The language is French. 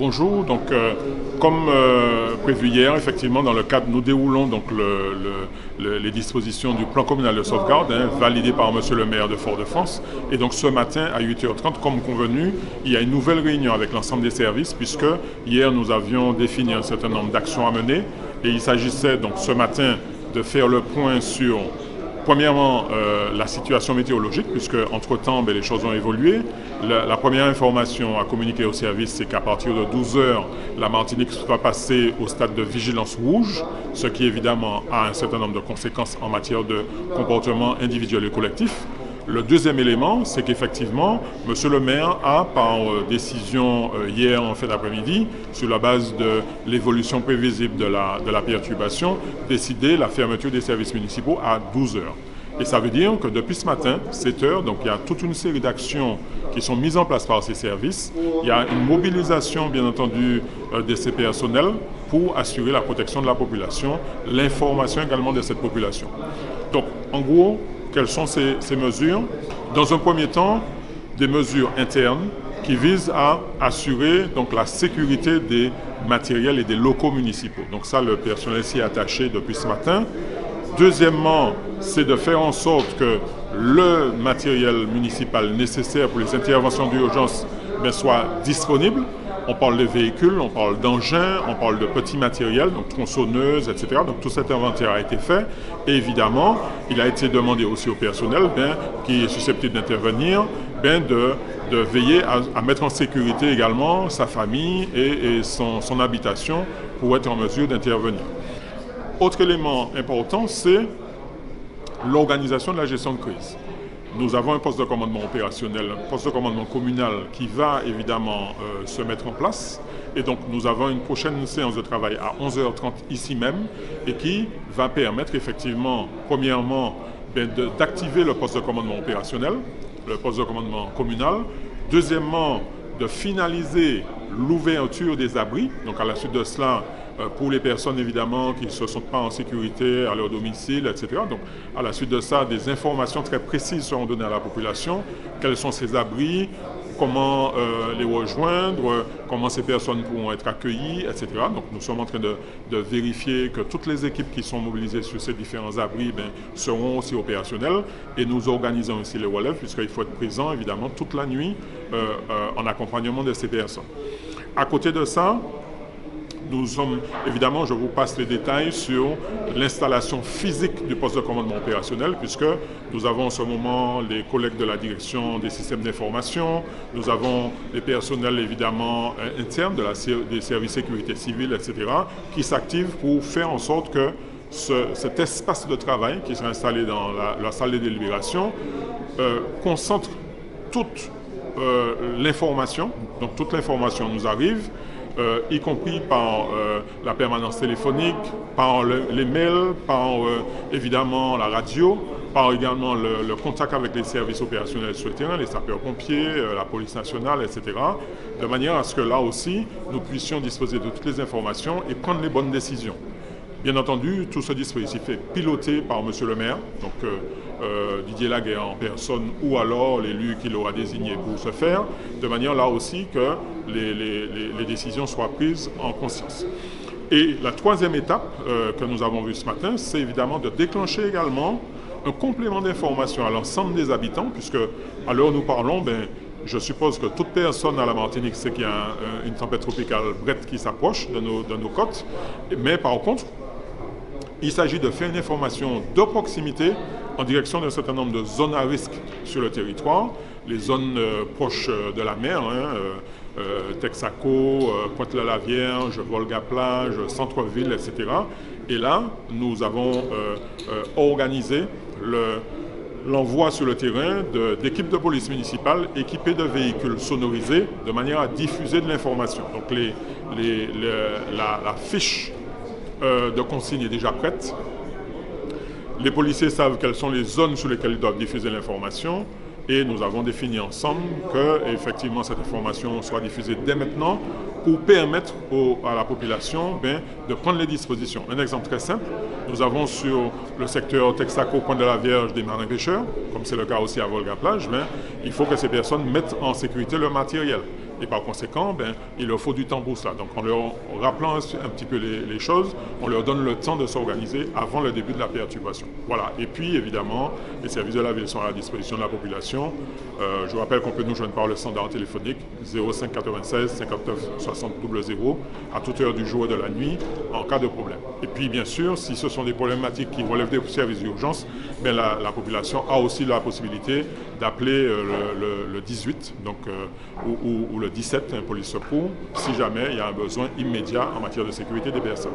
Bonjour, comme prévu hier, effectivement, dans le cadre, nous déroulons donc les dispositions du plan communal de sauvegarde, validé par Monsieur le maire de Fort-de-France. Et donc ce matin, à 8h30, comme convenu, il y a une nouvelle réunion avec l'ensemble des services, puisque hier, nous avions défini un certain nombre d'actions à mener. Et il s'agissait donc ce matin de faire le point sur, premièrement, la situation météorologique, puisque entre-temps, les choses ont évolué. La première information à communiquer au service, c'est qu'à partir de 12h, la Martinique va passer au stade de vigilance rouge, ce qui évidemment a un certain nombre de conséquences en matière de comportement individuel et collectif. Le deuxième élément, c'est qu'effectivement, Monsieur le maire a, par décision hier en fin d'après-midi, sur la base de l'évolution prévisible de la perturbation, décidé la fermeture des services municipaux à 12h. Et ça veut dire que depuis ce matin, 7h, donc il y a toute une série d'actions qui sont mises en place par ces services. Il y a une mobilisation, bien entendu, de ces personnels pour assurer la protection de la population, l'information également de cette population. Donc, en gros, quelles sont ces mesures? Dans un premier temps, des mesures internes qui visent à assurer donc, la sécurité des matériels et des locaux municipaux. Donc ça, le personnel s'y est attaché depuis ce matin. Deuxièmement, c'est de faire en sorte que le matériel municipal nécessaire pour les interventions d'urgence soit disponible. On parle de véhicules, on parle d'engins, on parle de petits matériels, donc tronçonneuses, etc. Donc tout cet inventaire a été fait. Et évidemment, il a été demandé aussi au personnel qui est susceptible d'intervenir de veiller à mettre en sécurité également sa famille et son habitation pour être en mesure d'intervenir. Autre élément important, c'est l'organisation de la gestion de crise. Nous avons un poste de commandement opérationnel, un poste de commandement communal qui va évidemment se mettre en place. Et donc nous avons une prochaine séance de travail à 11h30 ici même et qui va permettre effectivement, premièrement, d'activer le poste de commandement opérationnel, le poste de commandement communal. Deuxièmement, de finaliser l'ouverture des abris. Donc à la suite de cela, pour les personnes évidemment qui ne se sentent pas en sécurité à leur domicile, etc. Donc à la suite de ça, des informations très précises seront données à la population. Quels sont ces abris, comment les rejoindre, comment ces personnes pourront être accueillies, etc. Donc nous sommes en train de vérifier que toutes les équipes qui sont mobilisées sur ces différents abris seront aussi opérationnelles. Et nous organisons aussi les relèves, puisqu'il faut être présent évidemment toute la nuit en accompagnement de ces personnes. À côté de ça, nous sommes, évidemment, je vous passe les détails sur l'installation physique du poste de commandement opérationnel, puisque nous avons en ce moment les collègues de la direction des systèmes d'information, nous avons les personnels, évidemment, internes des services sécurité civile, etc., qui s'activent pour faire en sorte que cet espace de travail qui sera installé dans la salle de délibération concentre toute l'information. Donc toute l'information nous arrive, y compris par la permanence téléphonique, par les mails, par évidemment la radio, par également le contact avec les services opérationnels sur le terrain, les sapeurs-pompiers, la police nationale, etc. De manière à ce que là aussi, nous puissions disposer de toutes les informations et prendre les bonnes décisions. Bien entendu, tout ce dispositif est piloté par Monsieur le maire, donc Didier Laguerre en personne ou alors l'élu qu'il aura désigné pour ce faire, de manière là aussi que les décisions soient prises en conscience. Et la troisième étape que nous avons vue ce matin, c'est évidemment de déclencher également un complément d'information à l'ensemble des habitants, puisque à l'heure où nous parlons, je suppose que toute personne à la Martinique sait qu'il y a une tempête tropicale Brett qui s'approche de nos côtes, mais par contre, il s'agit de faire une information de proximité en direction d'un certain nombre de zones à risque sur le territoire, les zones proches de la mer, Texaco, Pointe-la-Vierge, Volga-Plage, Centre-Ville, etc. Et là, nous avons organisé l'envoi sur le terrain d'équipes de police municipale équipées de véhicules sonorisés de manière à diffuser de l'information. Donc la fiche de consigne est déjà prête. Les policiers savent quelles sont les zones sur lesquelles ils doivent diffuser l'information et nous avons défini ensemble que effectivement cette information soit diffusée dès maintenant pour permettre à la population de prendre les dispositions. Un exemple très simple, nous avons sur le secteur Texaco, Pointe-de-la-Vierge des marins-pêcheurs, comme c'est le cas aussi à Volga-Plage, il faut que ces personnes mettent en sécurité leur matériel. Et par conséquent, il leur faut du temps pour ça. Donc en leur rappelant un petit peu les choses, on leur donne le temps de s'organiser avant le début de la perturbation. Voilà. Et puis évidemment, les services de la ville sont à la disposition de la population. Je vous rappelle qu'on peut nous joindre par le standard téléphonique 05 96 59 60 00 à toute heure du jour et de la nuit en cas de problème. Et puis bien sûr, si ce sont des problématiques qui relèvent des services d'urgence, la population a aussi la possibilité d'appeler le 18 donc, ou le 17, un police secours, si jamais il y a un besoin immédiat en matière de sécurité des personnes.